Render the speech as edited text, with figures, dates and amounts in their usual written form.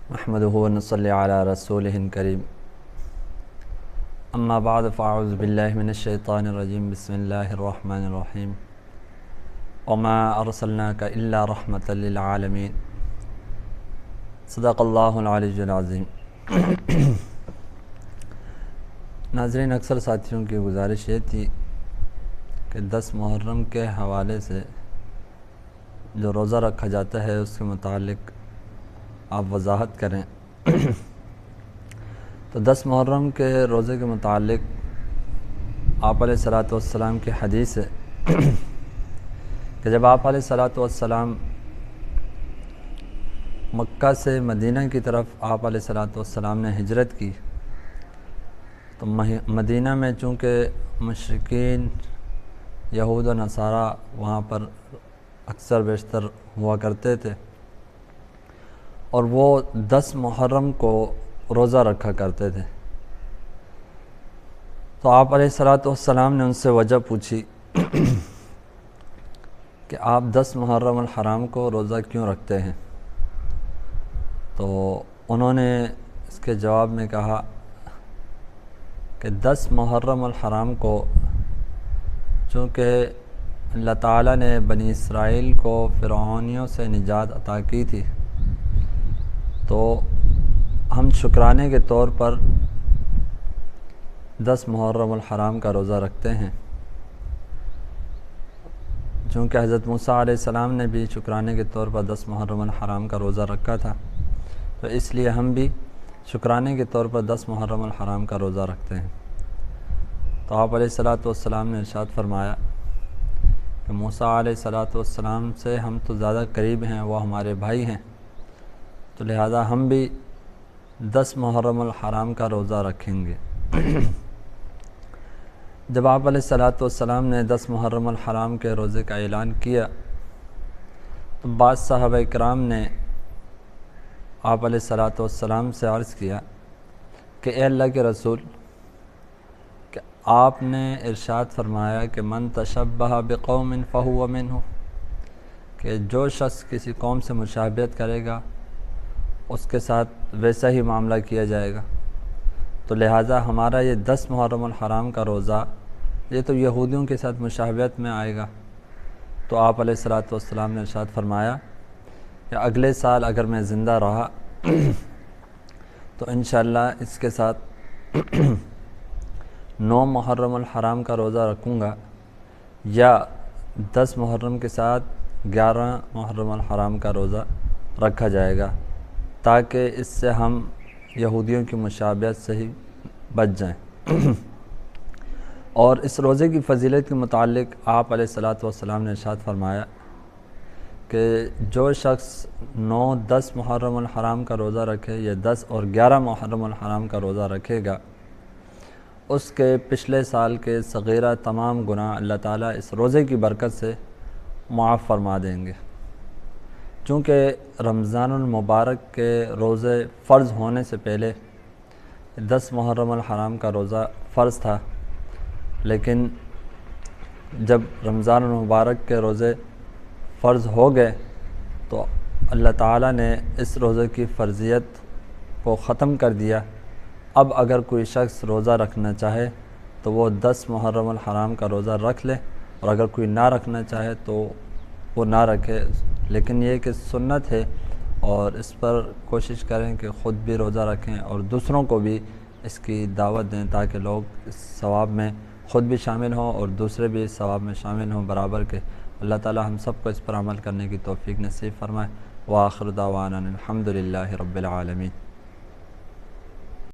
نحمده ونصلي على رسوله الكريم اما بعد فاعوذ بالله من الشيطان الرجيم بسم الله الرحمن الرحيم وما ارسلناك الا رحمة للعالمين صدق اللہ العلی العظیم۔ ناظرین، اکثر ساتھیوں کی گزارش یہ تھی کہ 10 محرم کے حوالے سے جو روزہ رکھا جاتا ہے اس کے متعلق آپ وضاحت کریں۔ تو 10 محرم کے روزے کے متعلق آپ علیہ الصلاۃ والسلام کی حدیث ہے کہ جب آپ علیہ الصلاۃ والسلام مکہ سے مدینہ کی طرف آپ علیہ الصلاۃ والسلام نے ہجرت کی تو مدینہ میں چونکہ مشرکین یہود و نصارہ وہاں پر اکثر بیشتر ہوا کرتے تھے اور وہ 10 محرم کو روزہ رکھا کرتے تھے۔ تو آپ علیہ الصلاۃ والسلام نے ان سے وجہ پوچھی کہ آپ 10 محرم الحرام کو روزہ کیوں رکھتے ہیں؟ تو انہوں نے اس کے جواب میں کہا کہ 10 محرم الحرام کو چونکہ اللہ تعالیٰ نے بنی اسرائیل کو فرعونیوں سے نجات عطا کی تھی تو ہم شکرانے کے طور پر 10 محرم الحرام کا روزہ رکھتے ہیں۔ چونکہ حضرت موسیٰ علیہ السلام نے بھی شکرانے کے طور پر 10 محرم الحرام کا روزہ رکھا تھا، تو اس لیے ہم بھی شکرانے کے طور پر 10 محرم الحرام کا روزہ رکھتے ہیں۔ تو آپ علیہ الصلاۃ والسلام نے ارشاد فرمایا کہ موسیٰ علیہ الصلاۃ والسلام سے ہم تو زیادہ قریب ہیں، وہ ہمارے بھائی ہیں، تو لہذا ہم بھی 10 محرم الحرام کا روزہ رکھیں گے۔ جب آپ علیہ الصلاۃ والسلام نے 10 محرم الحرام کے روزے کا اعلان کیا تو بعض صحابہ کرام نے آپ علیہ الصلاۃ والسلام سے عرض کیا کہ اے اللہ کے رسول، کہ آپ نے ارشاد فرمایا کہ من تشبہ بقوم فہو منہ، کہ جو شخص کسی قوم سے مشابہت کرے گا اس کے ساتھ ویسا ہی معاملہ کیا جائے گا، تو لہٰذا ہمارا یہ 10 محرم الحرام کا روزہ یہ تو یہودیوں کے ساتھ مشابہت میں آئے گا۔ تو آپ علیہ الصلاۃ والسلام نے ارشاد فرمایا کہ اگلے سال اگر میں زندہ رہا تو انشاءاللہ اس کے ساتھ 9 محرم الحرام کا روزہ رکھوں گا، یا 10 محرم کے ساتھ 11 محرم الحرام کا روزہ رکھا جائے گا، تاکہ اس سے ہم یہودیوں کی مشابہت سے ہی بچ جائیں۔ اور اس روزے کی فضیلت کے متعلق آپ علیہ الصلاۃ والسلام نے ارشاد فرمایا کہ جو شخص 9 10 محرم الحرام کا روزہ رکھے یا 10 اور 11 محرم الحرام کا روزہ رکھے گا، اس کے پچھلے سال کے صغیرہ تمام گناہ اللہ تعالیٰ اس روزے کی برکت سے معاف فرما دیں گے۔ چونکہ رمضان المبارک کے روزے فرض ہونے سے پہلے 10 محرم الحرام کا روزہ فرض تھا، لیکن جب رمضان المبارک کے روزے فرض ہو گئے تو اللہ تعالیٰ نے اس روزے کی فرضیت کو ختم کر دیا۔ اب اگر کوئی شخص روزہ رکھنا چاہے تو وہ 10 محرم الحرام کا روزہ رکھ لے، اور اگر کوئی نہ رکھنا چاہے تو وہ نہ رکھے، لیکن یہ کہ سنت ہے، اور اس پر کوشش کریں کہ خود بھی روزہ رکھیں اور دوسروں کو بھی اس کی دعوت دیں تاکہ لوگ اس ثواب میں خود بھی شامل ہوں اور دوسرے بھی اس ثواب میں شامل ہوں برابر کے۔ اللہ تعالی ہم سب کو اس پر عمل کرنے کی توفیق نصیب فرمائے۔ وآخر دعوانا الحمد للہ رب العالمین۔